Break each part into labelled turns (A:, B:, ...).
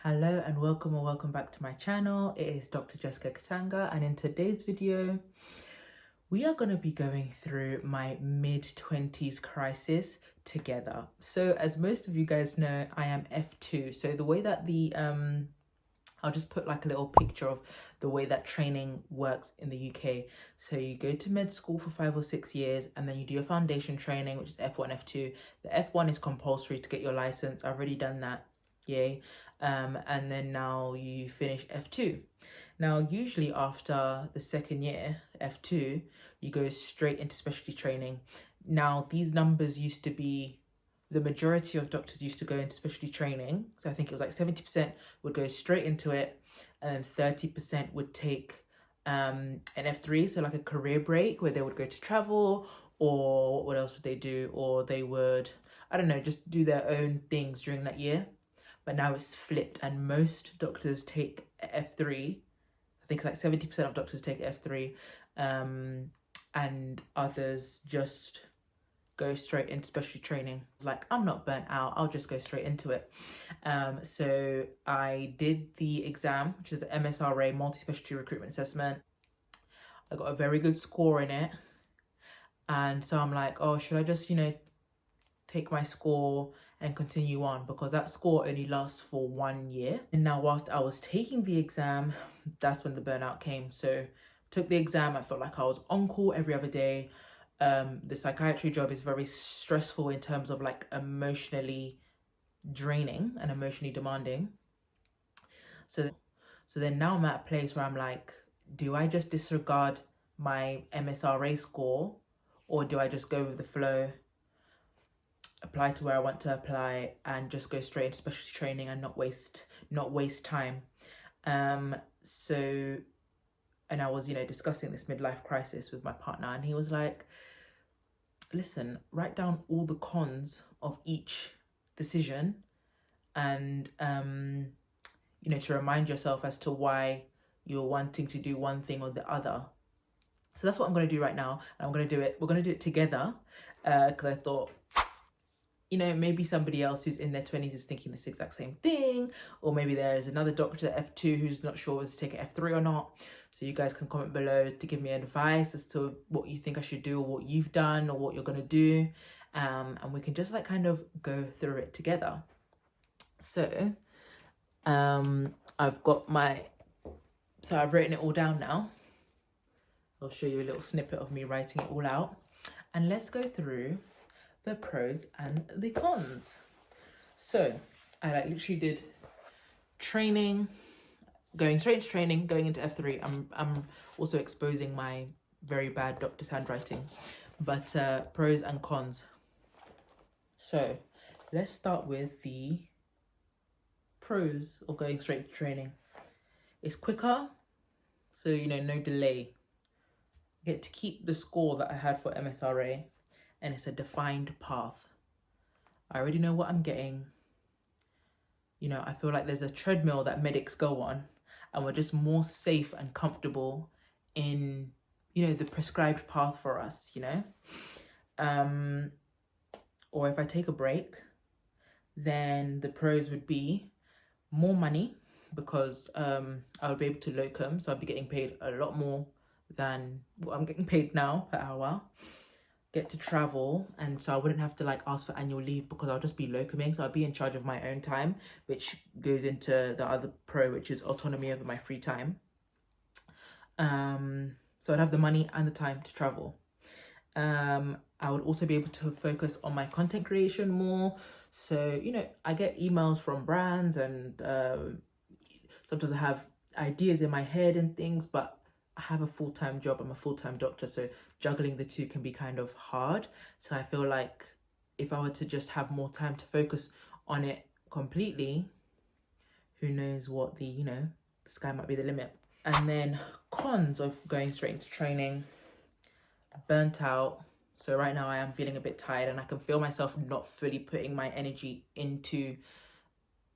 A: Hello and welcome back to my channel. It is Dr. Jessica Katanga, and in today's video we are going to be going through my mid-20s crisis together. So as most of you guys know, I am F2. So the way that I'll just put like a little picture of the way that training works in the UK. So you go to med school for 5 or 6 years, and then you do your foundation training, which is F1, F2. The F1 is compulsory to get your license. I've already done that. Yay. And then now you finish F2. Now, usually after the second year, F2, you go straight into specialty training. Now, these numbers used to be, the majority of doctors used to go into specialty training. So I think it was like 70% would go straight into it, and then 30% would take an F3, so like a career break where they would go to travel, or what else would they do? Or they would, I don't know, just do their own things during that year. But now it's flipped, and most doctors take F3. I think like 70% of doctors take F3, and others just go straight into specialty training. Like, I'm not burnt out, I'll just go straight into it. So I did the exam, which is the MSRA, Multi-Specialty Recruitment Assessment. I got a very good score in it. And so I'm like, oh, should I just, take my score and continue on, because that score only lasts for 1 year. And now whilst I was taking the exam, that's when the burnout came. So took the exam, I felt like I was on call every other day. The psychiatry job is very stressful in terms of like emotionally draining and emotionally demanding. So then now I'm at a place where I'm like, do I just disregard my MSRA score, or do I just go with the flow, apply to where I want to apply, and just go straight into specialty training and not waste time? So, and I was, discussing this midlife crisis with my partner, and he was like, listen, write down all the cons of each decision, and to remind yourself as to why you're wanting to do one thing or the other. So that's what I'm going to do right now. And we're going to do it together, because I thought, maybe somebody else who's in their 20s is thinking this exact same thing, or maybe there is another doctor F2 who's not sure whether to take an F3 or not. So you guys can comment below to give me advice as to what you think I should do, or what you've done, or what you're going to do, and we can just like kind of go through it together. So I've written it all down now. I'll show you a little snippet of me writing it all out, and let's go through the pros and the cons. So I literally did training, going straight into training, going into F3. I'm also exposing my very bad doctor's handwriting, but pros and cons. So let's start with the pros of going straight to training. It's quicker, so no delay. I get to keep the score that I had for MSRA, and it's a defined path. I already know what I'm getting. I feel like there's a treadmill that medics go on, and we're just more safe and comfortable in, the prescribed path for us, Or if I take a break, then the pros would be more money, because I would be able to locum, so I'd be getting paid a lot more than what I'm getting paid now per hour. Get to travel, and so I wouldn't have to like ask for annual leave, because I'll just be locuming, so I'd be in charge of my own time, which goes into the other pro, which is autonomy over my free time. So I'd have the money and the time to travel. I would also be able to focus on my content creation more. So I get emails from brands, and sometimes I have ideas in my head and things, but I have a full-time job. I'm a full-time doctor, so juggling the two can be kind of hard. So I feel like if I were to just have more time to focus on it completely, who knows what the sky might be the limit. And then cons of going straight into training: burnt out. So right now I am feeling a bit tired, and I can feel myself not fully putting my energy into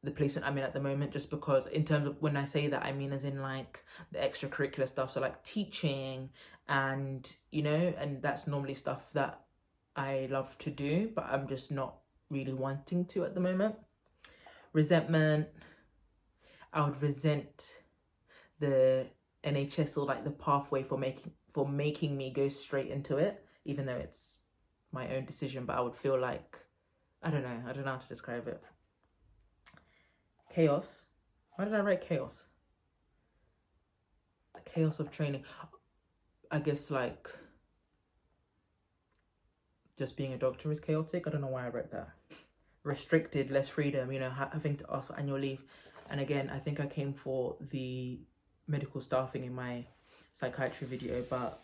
A: the placement I'm in at the moment, just because in terms of, when I say that, I mean as in like the extracurricular stuff, so like teaching, and and that's normally stuff that I love to do, but I'm just not really wanting to at the moment. Resentment, I would resent the NHS or like the pathway for making me go straight into it, even though it's my own decision. But I would feel like, I don't know how to describe it. Chaos. Why did I write chaos? The chaos of training. I guess like just being a doctor is chaotic. I don't know why I wrote that. Restricted, less freedom, you know, having to ask for annual leave. And again, I think I came for the medical staffing in my psychiatry video, but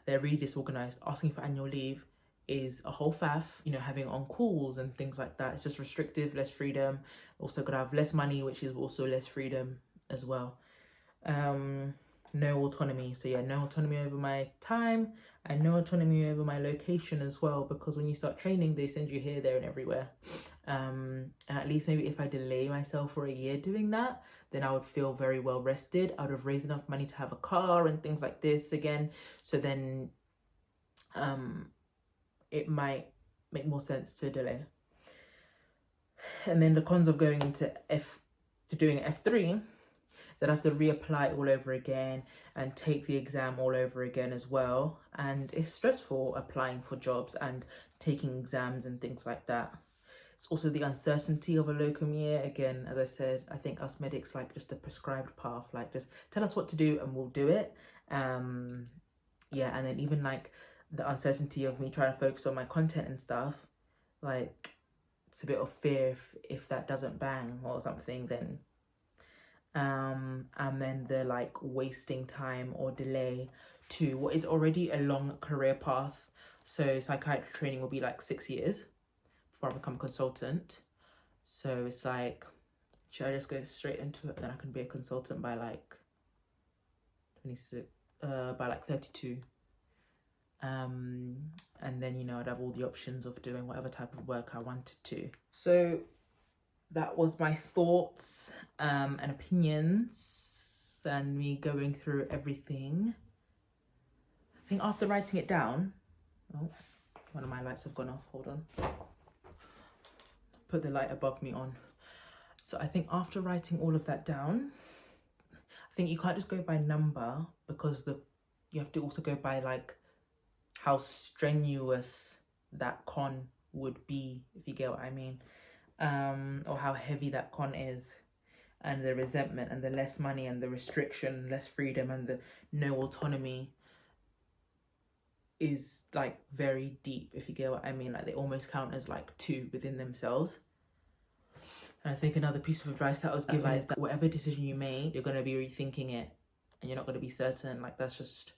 A: they're really disorganized. Asking for annual leave is a whole faff, you know, having on calls and things like that. It's just restrictive, less freedom. Also gonna have less money, which is also less freedom as well. No autonomy. So yeah, no autonomy over my time and no autonomy over my location as well, because when you start training, they send you here, there and everywhere. And at least maybe if I delay myself for a year doing that, then I would feel very well rested. I would have raised enough money to have a car and things like this again. So then it might make more sense to delay. And then the cons of going into doing F3, then I have to reapply all over again and take the exam all over again as well. And it's stressful applying for jobs and taking exams and things like that. It's also the uncertainty of a locum year. Again, as I said, I think us medics like just a prescribed path, like just tell us what to do and we'll do it. Yeah, and then even like the uncertainty of me trying to focus on my content and stuff, like it's a bit of fear if that doesn't bang or something, then and then the like wasting time or delay to what is already a long career path. So psychiatry training will be like 6 years before I become a consultant. So it's like, should I just go straight into it? Then I can be a consultant by like 26, by like 32. And then, you know, I'd have all the options of doing whatever type of work I wanted to. So that was my thoughts and opinions and me going through everything. I think after writing it down, oh, one of my lights have gone off, hold on. Put the light above me on. So I think after writing all of that down, I think you can't just go by number, because you have to also go by like how strenuous that con would be, if you get what I mean. Or how heavy that con is, and the resentment and the less money and the restriction, less freedom and the no autonomy is like very deep, if you get what I mean. Like they almost count as like two within themselves. And I think another piece of advice that I was given is that whatever decision you make, you're going to be rethinking it and you're not going to be certain. Like that's just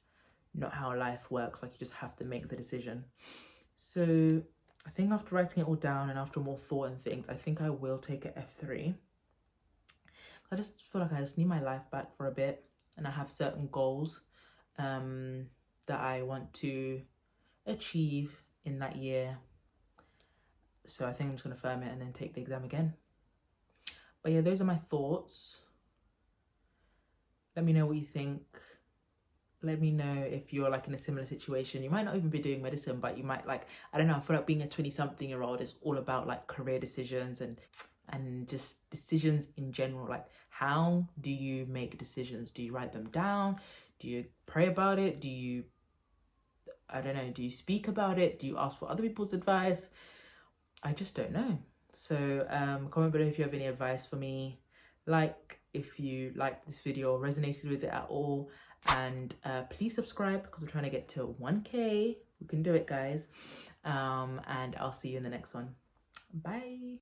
A: not how life works. Like you just have to make the decision. So I think after writing it all down and after more thought and things, I think I will take an F3. I just feel like I just need my life back for a bit, and I have certain goals that I want to achieve in that year. So I think I'm just going to firm it and then take the exam again. But yeah, those are my thoughts. Let me know what you think. Let me know if you're like in a similar situation. You might not even be doing medicine, but you might like, I don't know, I feel like being a 20-something-year-old is all about like career decisions and just decisions in general. Like, how do you make decisions? Do you write them down? Do you pray about it? Do you, I don't know, do you speak about it? Do you ask for other people's advice? I just don't know. So comment below if you have any advice for me. Like if you liked this video or resonated with it at all. And please subscribe, because we're trying to get to 1K. We can do it, guys. And I'll see you in the next one. Bye.